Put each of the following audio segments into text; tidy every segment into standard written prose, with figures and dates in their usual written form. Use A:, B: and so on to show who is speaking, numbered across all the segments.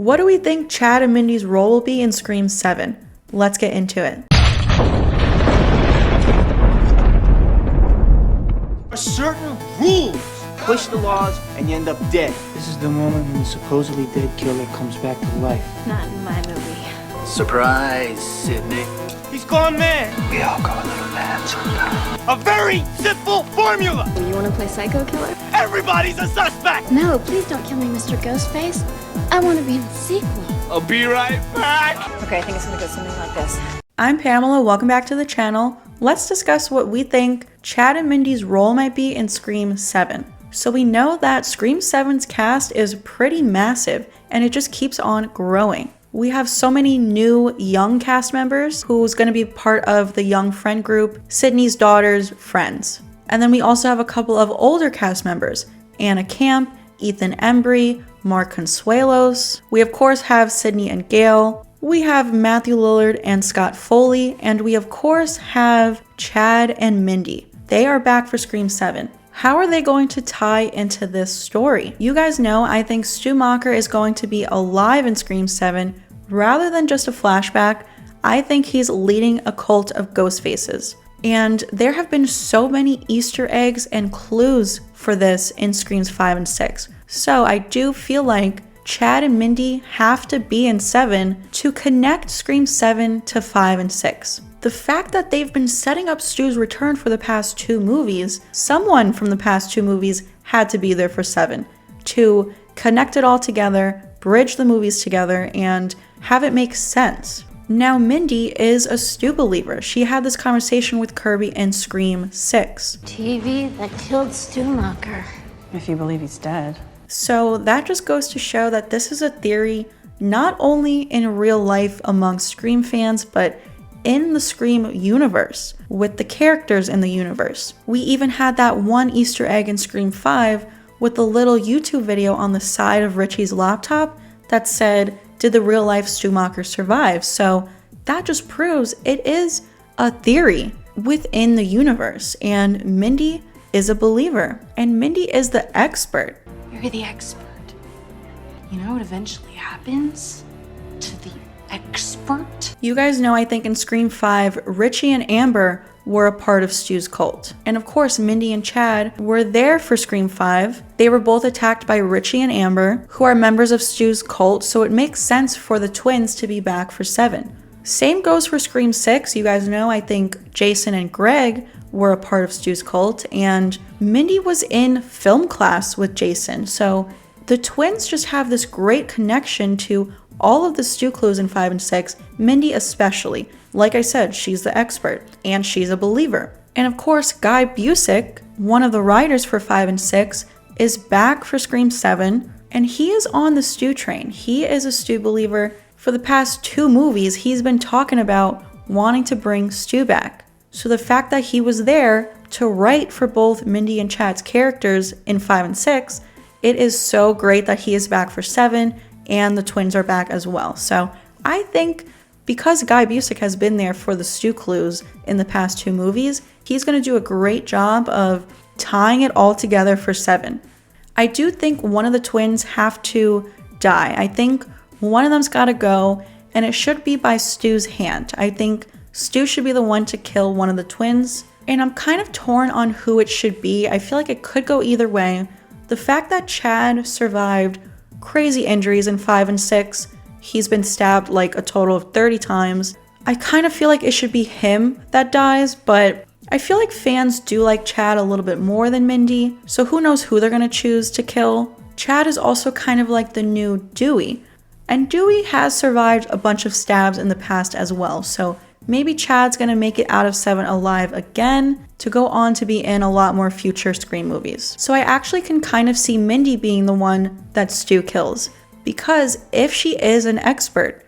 A: What do we think Chad and Mindy's role will be in Scream 7? Let's get into it.
B: Certain rules. Push the laws and you end up dead.
C: This is the moment when the supposedly dead killer comes back to life.
D: Not in my movie.
E: Surprise, Sydney.
B: He's gone mad.
E: We all go a little mad sometimes.
B: A very simple formula.
D: You want to play psycho killer?
B: Everybody's a suspect.
D: No, please don't kill me, Mr. Ghostface. I want to be in the sequel.
B: I'll be right back.
D: Okay, I think it's going to go something like this.
A: I'm Pamela, welcome back to the channel. Let's discuss what we think Chad and Mindy's role might be in Scream 7. So we know that Scream 7's cast is pretty massive and it just keeps on growing. We have so many new young cast members who's going to be part of the young friend group, Sydney's daughter's friends. And then we also have a couple of older cast members, Anna Camp, Ethan Embry, Mark Consuelos. We of course have Sydney and GALE. We have Matthew Lillard and Scott Foley, and we of course have Chad and Mindy. They are back for Scream 7. How are they going to tie into this story? You guys know I think Stu Macher is going to be alive in Scream 7 rather than just a flashback. I think he's leading a cult of ghost faces. And there have been so many Easter eggs and clues for this in Screams 5 and 6. So I do feel like Chad and Mindy have to be in 7 to connect Scream 7 to 5 and 6. The fact that they've been setting up Stu's return for the past 2 movies, someone from the past 2 movies had to be there for 7 to connect it all together, bridge the movies together, and have it make sense. Now Mindy is a Stu believer. She had this conversation with KIRBY in Scream 6.
D: TV that killed Stu Macher.
F: If you believe he's dead.
A: So that just goes to show that this is a theory not only in real life among Scream fans, but in the Scream universe, with the characters in the universe. We even had that one Easter egg in Scream 5 with the little YouTube video on the side of Richie's laptop that said, "Did the real life Stu Macher survive?" So that just proves it is a theory within the universe, and Mindy is a believer, and Mindy is the expert.
F: You're the expert. You know what eventually happens to the expert?
A: You guys know I think in Scream 5, Richie and Amber were a part of Stu's cult. And of course, Mindy and Chad were there for Scream 5. They were both attacked by Richie and Amber, who are members of Stu's cult, so it makes sense for the twins to be back for 7. Same goes for Scream 6. You guys know I think Jason and Greg were a part of Stu's cult, and Mindy was in film class with Jason. So the twins just have this great connection to all of the Stu clues in 5 and 6, Mindy especially. Like I said, she's the expert, and she's a believer. And of course, Guy Busick, one of the writers for 5 and 6, is back for Scream 7, and he is on the Stu train. He is a Stu believer. For the past 2 movies, he's been talking about wanting to bring Stu back. So the fact that he was there to write for both Mindy and Chad's characters in 5 and 6, it is so great that he is back for 7, and the twins are back as well. So I think because Guy Busick has been there for the Stu clues in the past 2 movies, he's going to do a great job of tying it all together for 7. I do think one of the twins have to die. I think one of them's got to go, and it should be by Stu's hand. I think Stu should be the one to kill one of the twins, and I'm kind of torn on who it should be. I feel like it could go either way. The fact that Chad survived crazy injuries in 5 and 6, he's been stabbed like a total of 30 times. I kind of feel like it should be him that dies, but I feel like fans do like Chad a little bit more than Mindy, so who knows who they're going to choose to kill. Chad is also kind of like the new DEWEY, and DEWEY has survived a bunch of stabs in the past as well, so maybe Chad's going to make it out of 7 alive again to go on to be in a lot more future Scream movies. So I actually can kind of see Mindy being the one that Stu kills, because if she is an expert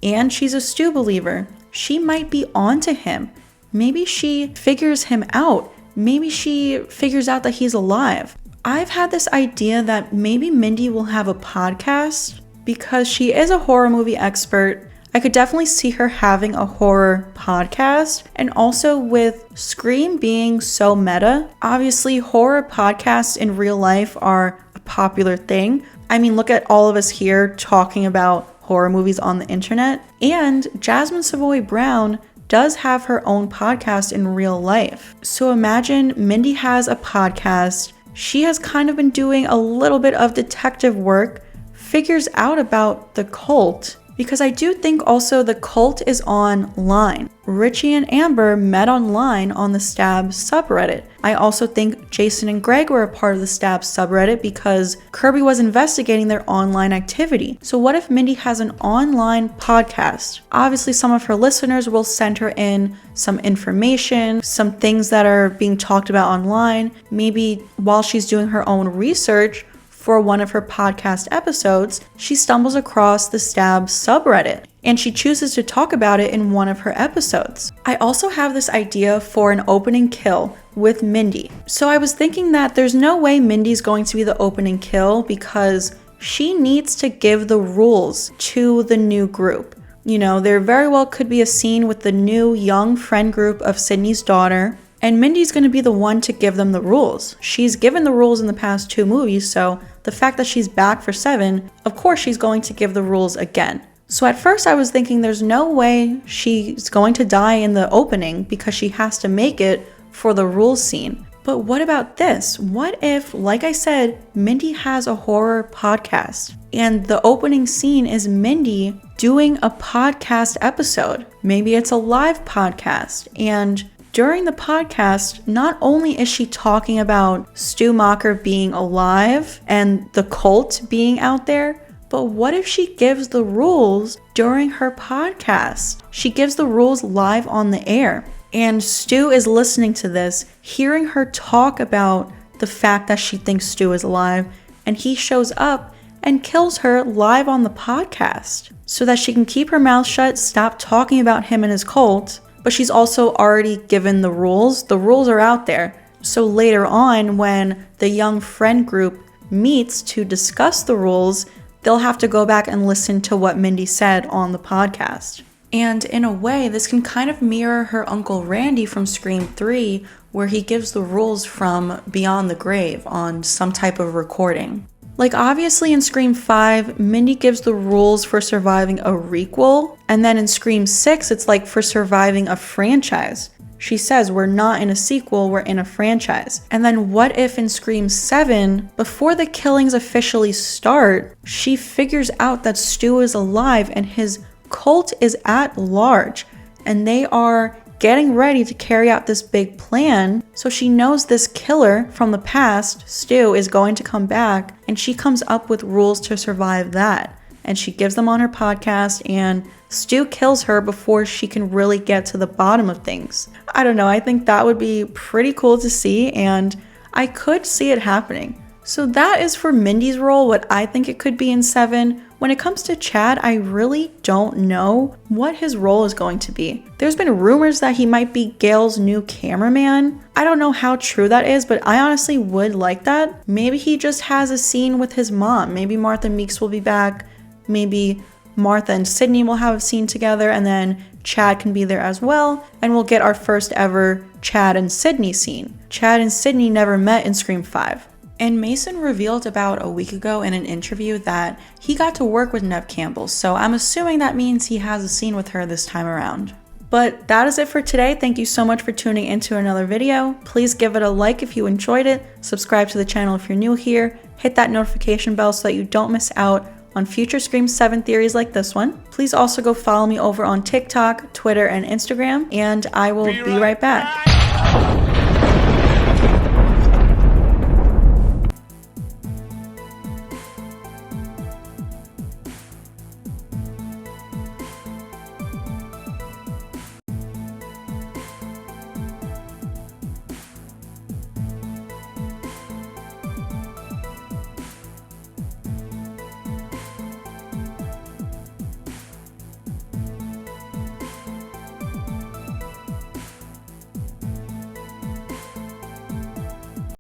A: and she's a Stu believer, she might be onto him. Maybe she figures him out. Maybe she figures out that he's alive. I've had this idea that maybe Mindy will have a podcast because she is a horror movie expert. I could definitely see her having a horror podcast, and also with Scream being so meta, obviously horror podcasts in real life are a popular thing. I mean, look at all of us here talking about horror movies on the internet. And Jasmine Savoy Brown does have her own podcast in real life. So imagine Mindy has a podcast. She has kind of been doing a little bit of detective work, figures out about the cult, because I do think also the cult is online. Richie and Amber met online on the Stab subreddit. I also think Jason and Greg were a part of the Stab subreddit because Kirby was investigating their online activity. So what if Mindy has an online podcast? Obviously, some of her listeners will send her in some information, some things that are being talked about online. Maybe while she's doing her own research for one of her podcast episodes, she stumbles across the Stab subreddit and she chooses to talk about it in one of her episodes. I also have this idea for an opening kill with Mindy. So I was thinking that there's no way Mindy's going to be the opening kill because she needs to give the rules to the new group. You know, there very well could be a scene with the new young friend group of Sydney's daughter, and Mindy's going to be the one to give them the rules. She's given the rules in the past 2 movies, so the fact that she's back for 7, of course she's going to give the rules again. So at first I was thinking there's no way she's going to die in the opening because she has to make it for the rules scene. But what about this? What if, like I said, Mindy has a horror podcast and the opening scene is Mindy doing a podcast episode? Maybe it's a live podcast, and during the podcast, not only is she talking about Stu Macher being alive and the cult being out there, but what if she gives the rules during her podcast? She gives the rules live on the air. And Stu is listening to this, hearing her talk about the fact that she thinks Stu is alive, and he shows up and kills her live on the podcast so that she can keep her mouth shut, stop talking about him and his cult. But she's also already given the rules. The rules are out there. So later on, when the young friend group meets to discuss the rules, they'll have to go back and listen to what Mindy said on the podcast. And in a way, this can kind of mirror her Uncle Randy from Scream 3, where he gives the rules from Beyond the Grave on some type of recording. Like obviously in Scream 5, Mindy gives the rules for surviving a requel, and then in Scream 6, it's like for surviving a franchise. She says, we're not in a sequel, we're in a franchise. And then what if in Scream 7, before the killings officially start, she figures out that Stu is alive and his cult is at large, and they are getting ready to carry out this big plan. So she knows this killer from the past, Stu, is going to come back, and she comes up with rules to survive that. And she gives them on her podcast, and Stu kills her before she can really get to the bottom of things. I don't know, I think that would be pretty cool to see, and I could see it happening. So that is for Mindy's role, what I think it could be in 7. When it comes to Chad, I really don't know what his role is going to be. There's been rumors that he might be Gale's new cameraman. I don't know how true that is, but I honestly would like that. Maybe he just has a scene with his mom. Maybe Martha Meeks will be back. Maybe Martha and Sydney will have a scene together, and then Chad can be there as well, and we'll get our first ever Chad and Sydney scene. Chad and Sydney never met in Scream 5. And Mason revealed about a week ago in an interview that he got to work with Neve Campbell, so I'm assuming that means he has a scene with her this time around. But that is it for today. Thank you so much for tuning into another video. Please give it a like if you enjoyed it, subscribe to the channel if you're new here, hit that notification bell so that you don't miss out on future Scream 7 theories like this one. Please also go follow me over on TikTok, Twitter, and Instagram, and I will be right back.